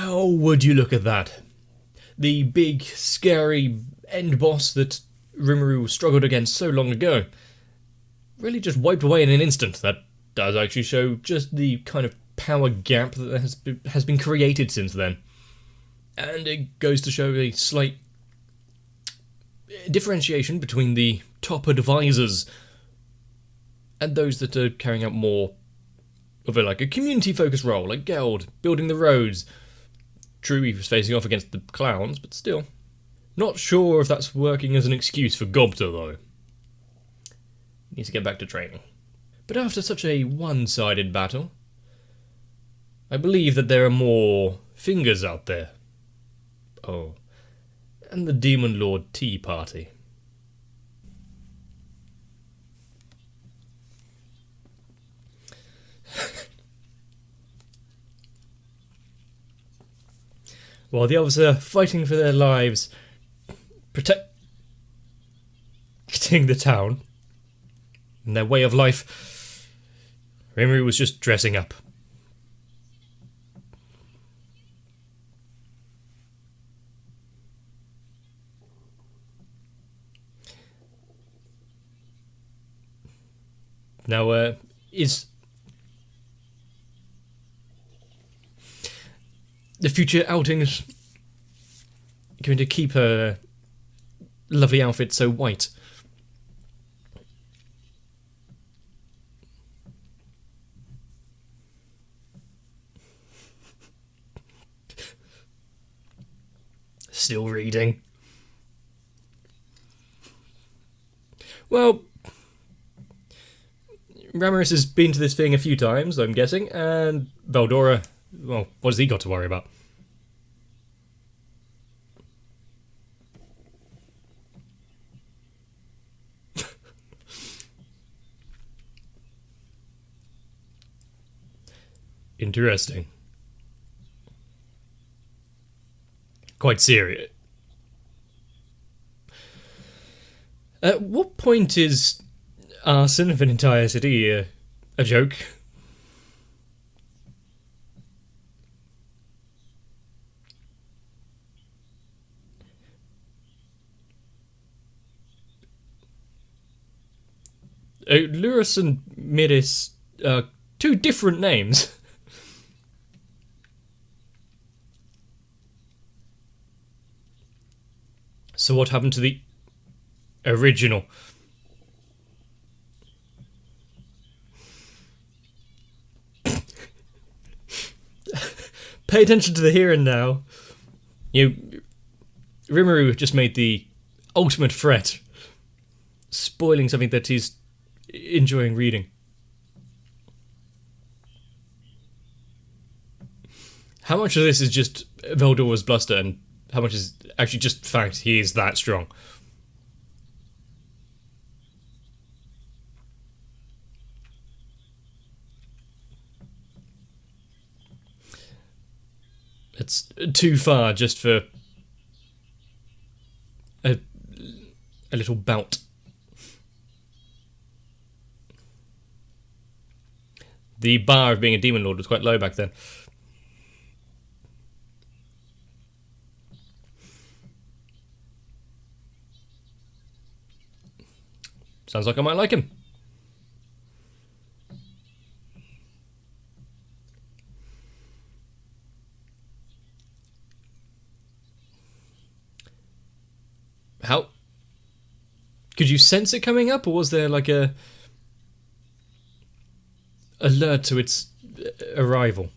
Well, would you look at that? The big, scary end boss that Rimuru struggled against so long ago really just wiped away in an instant. That does actually show just the kind of power gap that has been created since then. And it goes to show a slight differentiation between the top advisors and those that are carrying out more of a community-focused role, like Geld, building the roads. True, he was facing off against the clowns, but still. Not sure if that's working as an excuse for Gobta, though. Needs to get back to training. But after such a one-sided battle, I believe that there are more fingers out there. Oh, and the Demon Lord Tea Party. While the others are fighting for their lives, protecting the town and their way of life, Rimuru was just dressing up. Now, is the future outings going to keep her lovely outfit so white? Still reading. Well, Ramirez has been to this thing a few times, I'm guessing, and Veldora, well, what has he got to worry about? Interesting. Quite serious. At what point is arson of an entire city a joke? Lurus and Midis are two different names. So what happened to the original? Pay attention to the here and now. Rimuru just made the ultimate threat, spoiling something that he's enjoying reading. How much of this is just Veldora's bluster, and how much is actually just the fact he is that strong? It's too far just for a little bout. The bar of being a demon lord was quite low back then. Sounds like I might like him. How? Could you sense it coming up, or was there like a alert to its arrival?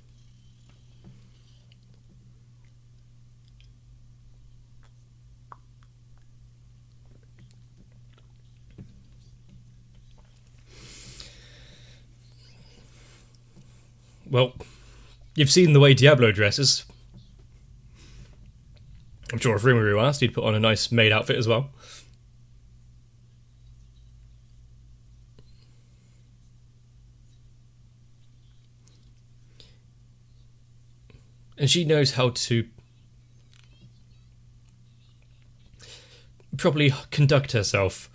Well, you've seen the way Diablo dresses. I'm sure if Rimuru asked, he'd put on a nice maid outfit as well. And she knows how to properly conduct herself.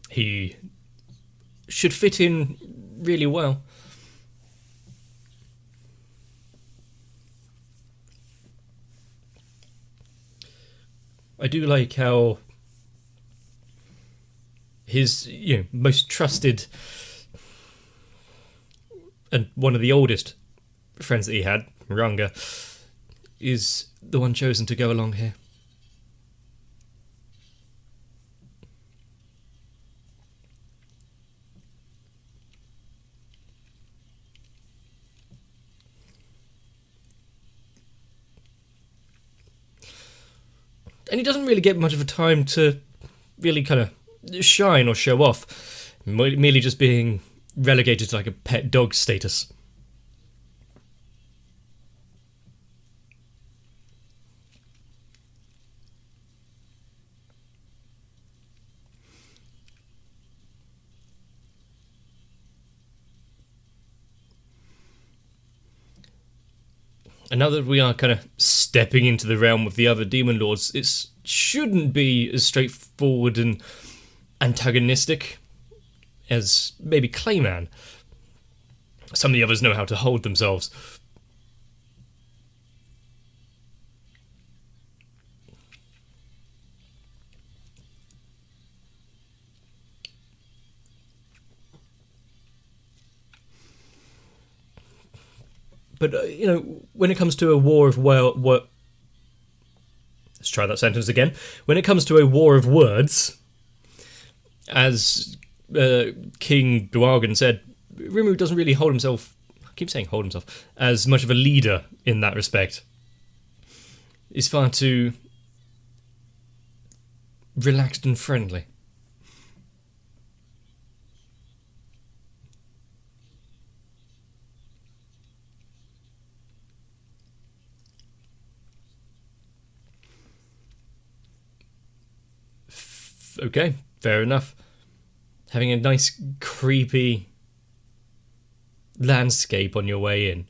He should fit in really well. I do like how his most trusted and one of the oldest friends that he had, Ranga, is the one chosen to go along here. And he doesn't really get much of a time to really kind of shine or show off, merely just being relegated to like a pet dog status. And now that we are kind of stepping into the realm of the other demon lords, it shouldn't be as straightforward and antagonistic as maybe Clayman. Some of the others know how to hold themselves. But, when it comes to a war of let's try that sentence again. When it comes to a war of words, as King Duargan said, Rimu doesn't really hold himself, I keep saying hold himself, as much of a leader in that respect. He's far too relaxed and friendly. Okay, fair enough. Having a nice, creepy landscape on your way in.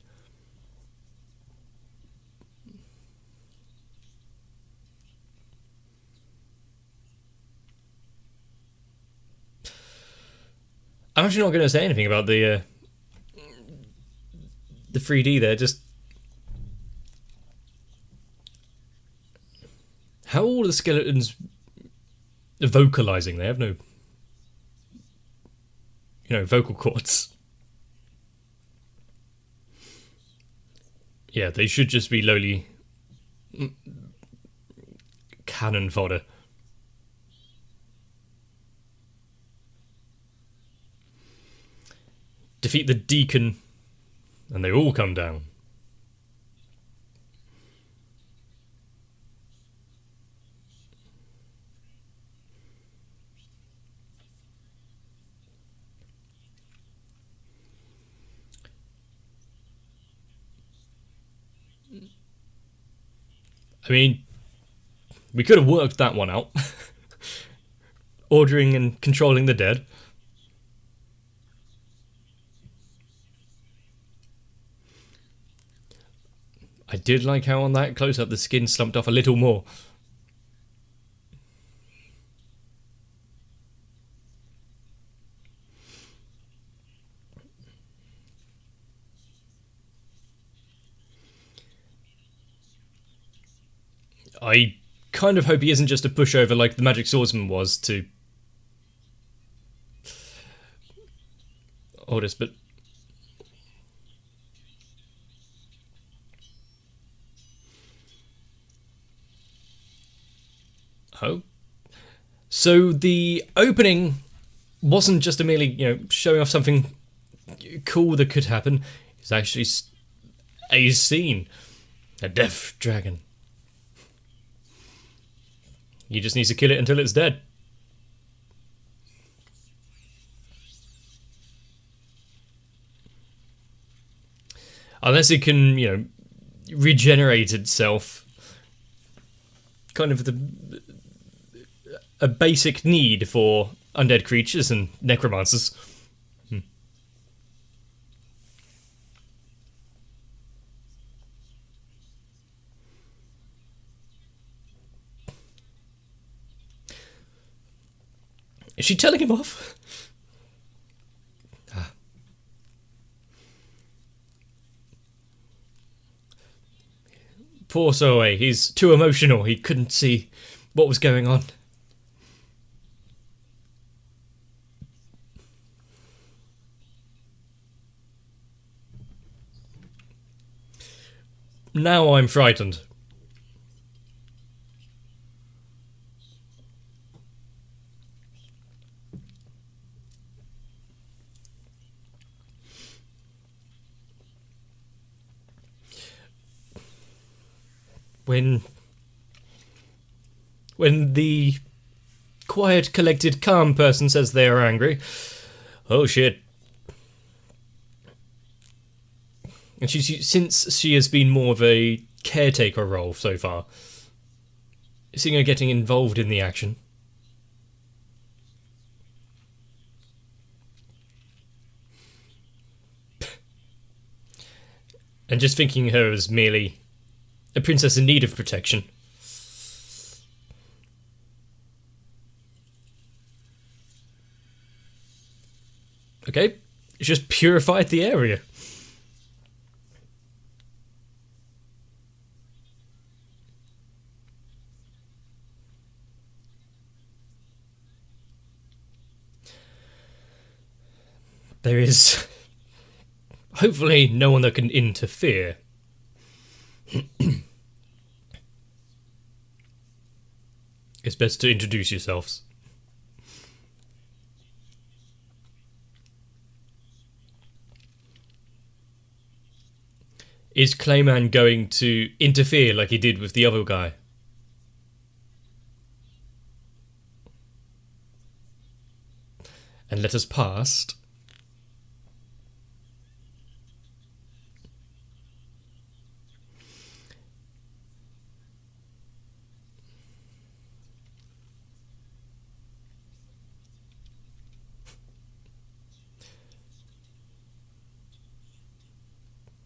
I'm actually not going to say anything about the 3D there, just how all the skeletons vocalizing. They have no vocal cords. Yeah, they should just be lowly cannon fodder. Defeat the deacon and they all come down. I mean, we could have worked that one out. Ordering and controlling the dead. I did like how on that close-up the skin slumped off a little more. I kind of hope he isn't just a pushover like the Magic Swordsman was to Ordis, but oh. So the opening wasn't just a merely, showing off something cool that could happen. It's actually a scene. A death dragon. He just needs to kill it until it's dead. Unless it can, regenerate itself. Kind of a basic need for undead creatures and necromancers. Is she telling him off? Poor Zoe, he's too emotional. He couldn't see what was going on. Now I'm frightened. When the quiet, collected, calm person says they are angry, oh shit. And since she has been more of a caretaker role so far, seeing her getting involved in the action. And just thinking her as merely a princess in need of protection. Okay, it's just purified the area. There is hopefully no one that can interfere. It's best to introduce yourselves. Is Clayman going to interfere like he did with the other guy? And let us past.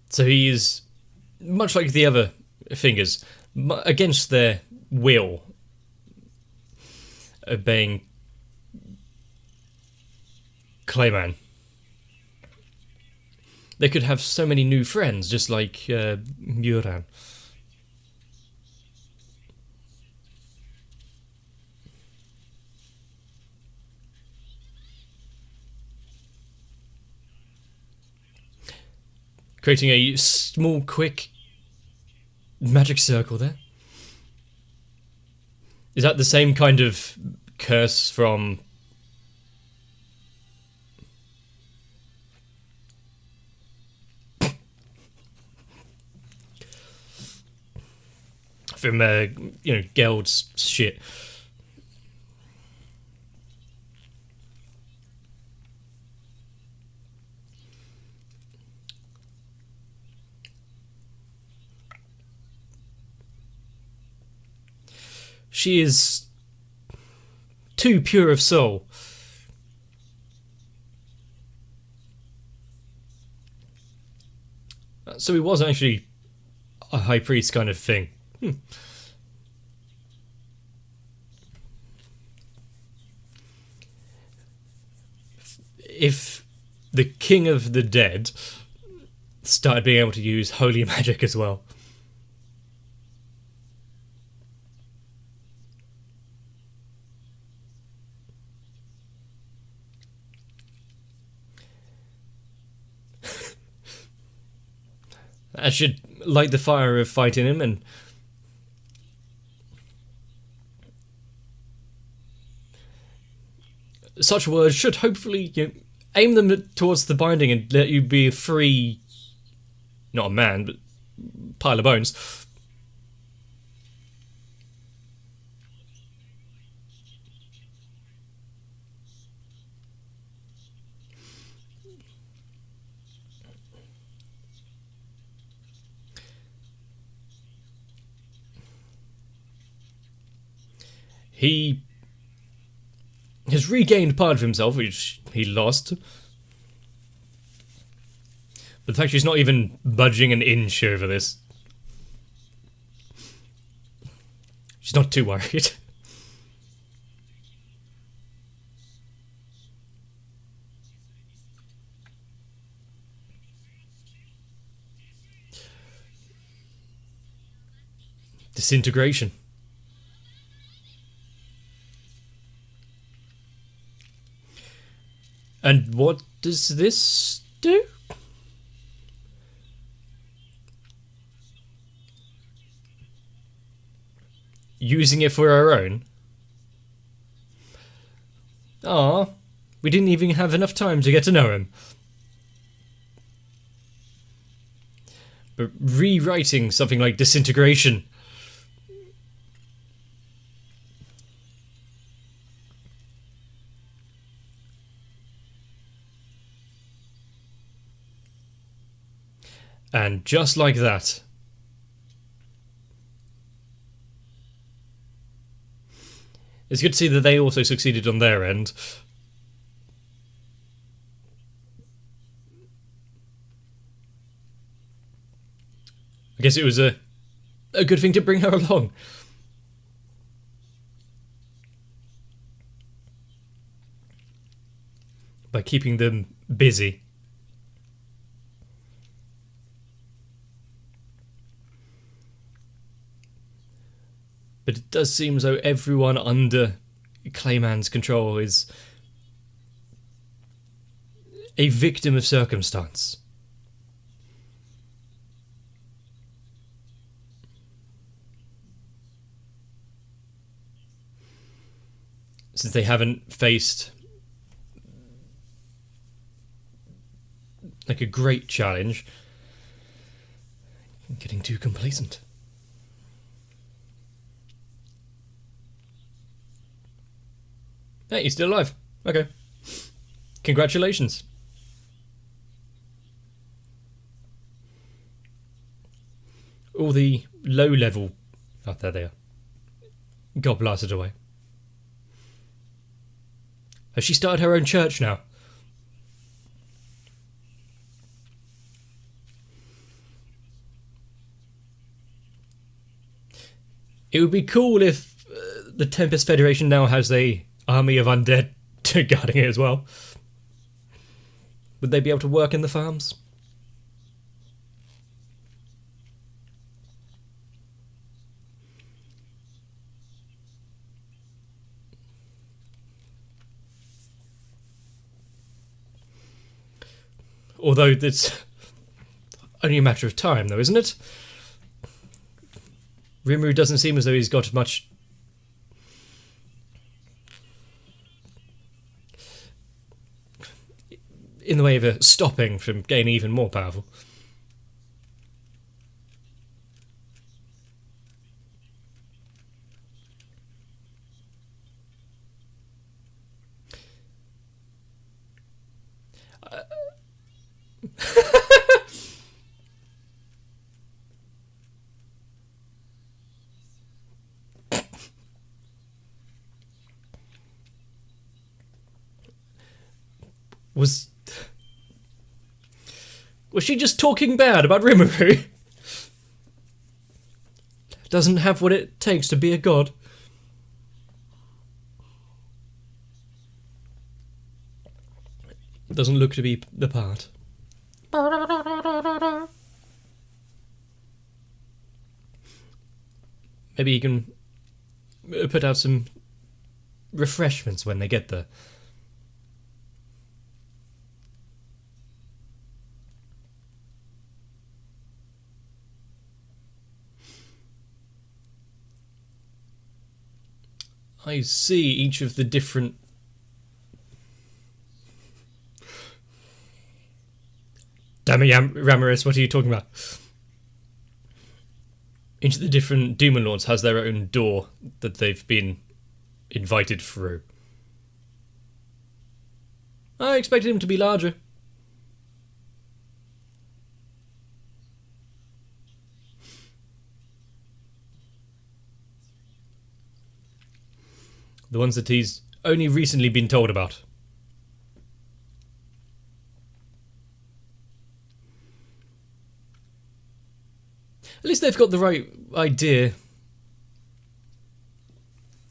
So he is, much like the other fingers, against their will, obeying Clayman. They could have so many new friends, just like Muran. Creating a small, quick magic circle there. Is that the same kind of curse from... from, Geld's shit? She is too pure of soul. So he was actually a high priest kind of thing. If the king of the dead started being able to use holy magic as well. I should light the fire of fight in him, and such words should hopefully aim them towards the binding and let you be a free, not a man, but pile of bones. He has regained part of himself, which he lost. But the fact she's not even budging an inch over this. She's not too worried. Disintegration. And what does this do? Using it for our own? Ah, we didn't even have enough time to get to know him. But rewriting something like disintegration. And just like that. It's good to see that they also succeeded on their end. I guess it was a good thing to bring her along. By keeping them busy. But it does seem as though everyone under Clayman's control is a victim of circumstance. Since they haven't faced like a great challenge, I'm getting too complacent. Hey, you're still alive. Okay. Congratulations. All the low level... Oh, there they are. Got blasted away. Has she started her own church now? It would be cool if the Tempest Federation now has a army of undead guarding it as well. Would they be able to work in the farms? Although it's only a matter of time, though, isn't it? Rimuru doesn't seem as though he's got much in the way of stopping from getting even more powerful. Was she just talking bad about Rimuru? Doesn't have what it takes to be a god. Doesn't look to be the part. Maybe you can put out some refreshments when they get there. I see each of the different... Damn it, Ramirez, what are you talking about? Each of the different Demon Lords has their own door that they've been invited through. I expected him to be larger. The ones that he's only recently been told about. At least they've got the right idea.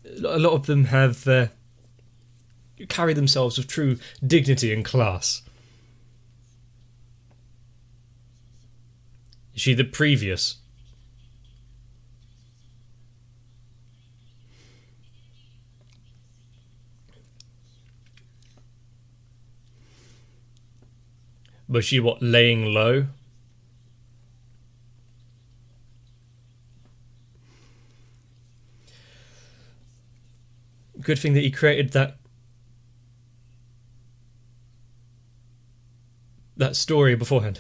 A lot of them have carry themselves with true dignity and class. Is she the previous? Was she, what, laying low? Good thing that he created that story beforehand.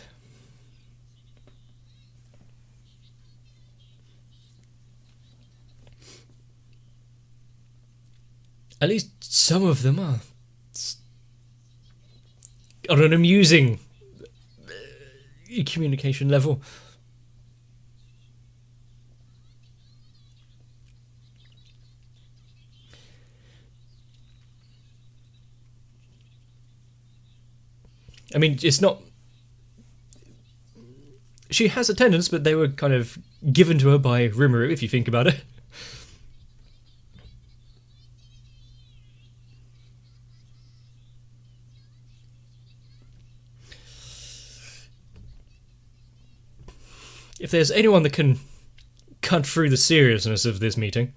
At least some of them are on an amusing communication level. I mean, it's not... She has attendants, but they were kind of given to her by Rimuru, if you think about it. If there's anyone that can cut through the seriousness of this meeting...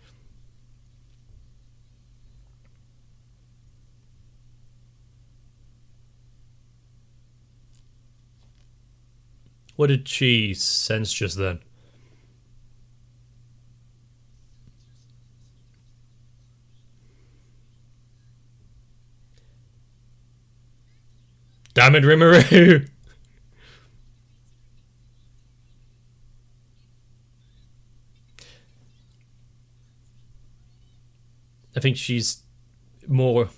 What did she sense just then? Damn it, Rimuru! I think she's more...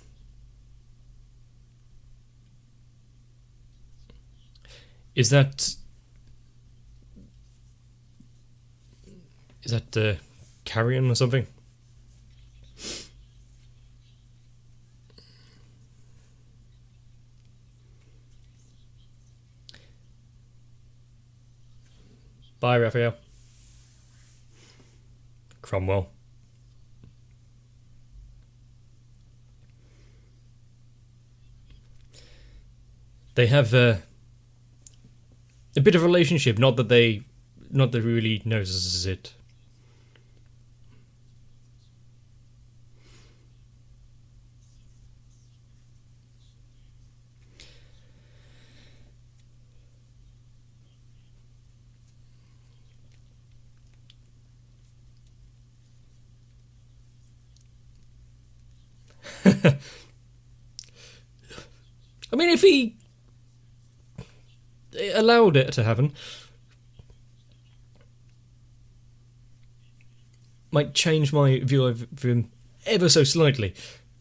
Is that Carrion or something? Bye, Raphael. Cromwell. They have a bit of a relationship, not that really notices it. I mean, if he allowed it to happen, might change my view of him ever so slightly.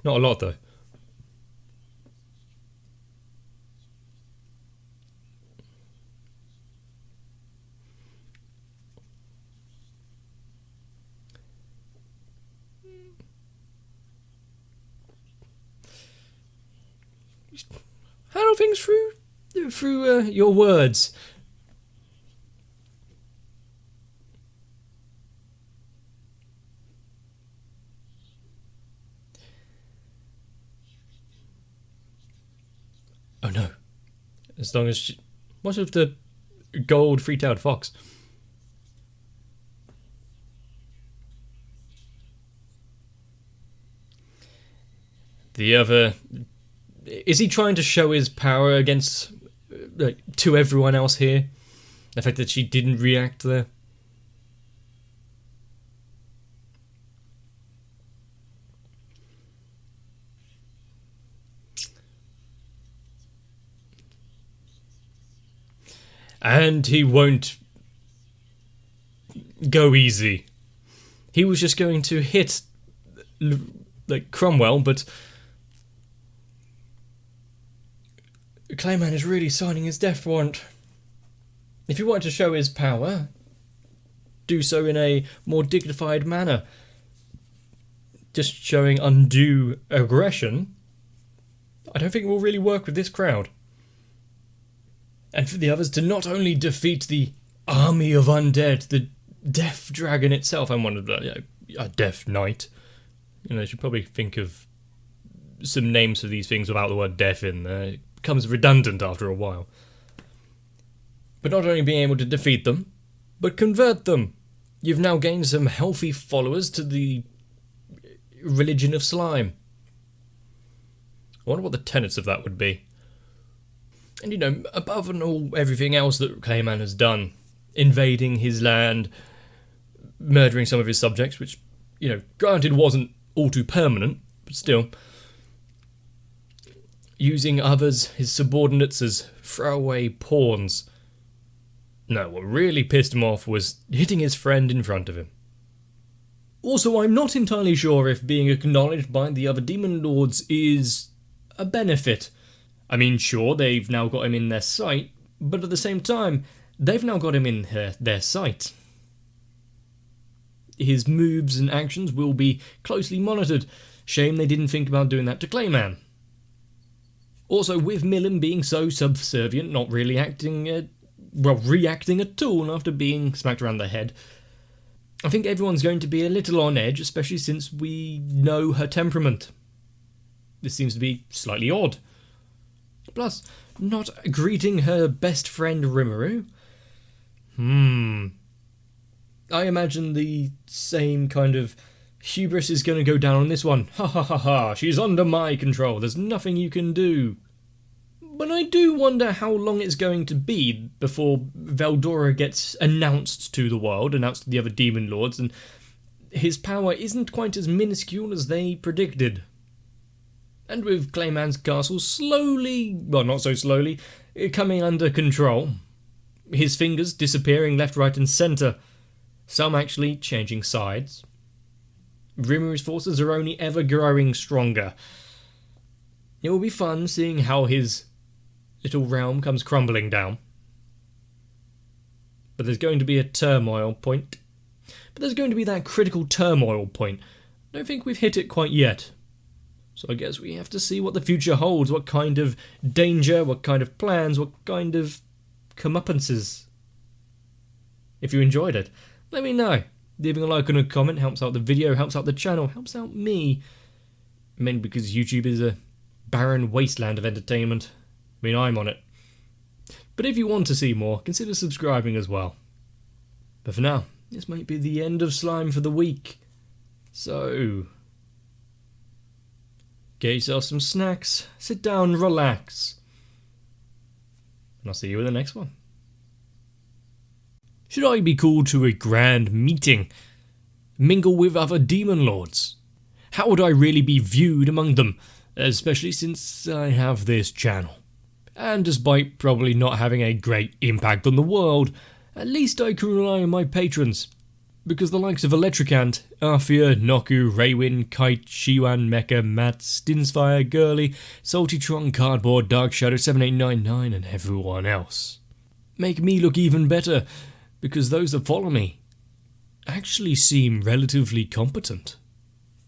Not a lot, though. Handle things through your words. Oh no! As long as what of the gold three-tailed fox? The other... Is he trying to show his power against, to everyone else here? The fact that she didn't react there? And he won't go easy. He was just going to hit, Cromwell, but... Clayman is really signing his death warrant. If he wanted to show his power, do so in a more dignified manner. Just showing undue aggression, I don't think it will really work with this crowd. And for the others to not only defeat the army of undead, the Death Dragon itself, and one of the a Death Knight. You should probably think of some names for these things without the word death in there. It becomes redundant after a while. But not only being able to defeat them, but convert them. You've now gained some healthy followers to the religion of slime. I wonder what the tenets of that would be. And above and all everything else that Clayman has done, invading his land, murdering some of his subjects, which, granted wasn't all too permanent, but still, using others, his subordinates, as throwaway pawns. No, what really pissed him off was hitting his friend in front of him. Also, I'm not entirely sure if being acknowledged by the other demon lords is a benefit. I mean, sure, they've now got him in their sight, but at the same time, they've now got him in their sight. His moves and actions will be closely monitored. Shame they didn't think about doing that to Clayman. Also, with Millen being so subservient, not really reacting at all after being smacked around the head, I think everyone's going to be a little on edge, especially since we know her temperament. This seems to be slightly odd. Plus, not greeting her best friend Rimuru? I imagine the same kind of hubris is going to go down on this one. Ha ha ha ha, she's under my control, there's nothing you can do. But I do wonder how long it's going to be before Veldora gets announced to the world, announced to the other demon lords, and his power isn't quite as minuscule as they predicted. And with Clayman's castle slowly, well not so slowly, coming under control, his fingers disappearing left, right and centre, some actually changing sides. Rimuru's forces are only ever growing stronger. It will be fun seeing how his little realm comes crumbling down. But there's going to be a turmoil point. But there's going to be that critical turmoil point. I don't think we've hit it quite yet. So I guess we have to see what the future holds, what kind of danger, what kind of plans, what kind of comeuppances. If you enjoyed it, let me know. Leaving a like and a comment helps out the video, helps out the channel, helps out me. Mainly because YouTube is a barren wasteland of entertainment. I mean, I'm on it. But if you want to see more, consider subscribing as well. But for now, this might be the end of slime for the week. So get yourself some snacks, sit down, relax. And I'll see you in the next one. Should I be called to a grand meeting? Mingle with other demon lords? How would I really be viewed among them? Especially since I have this channel. And despite probably not having a great impact on the world, at least I can rely on my patrons. Because the likes of Electricant, Arthea, Noku, Raywin, Kite, Shiwan, Mecha, Matt, Stinsfire, Girly, Saltytron, Cardboard, Dark Shadow 7899 and everyone else make me look even better, because those that follow me actually seem relatively competent.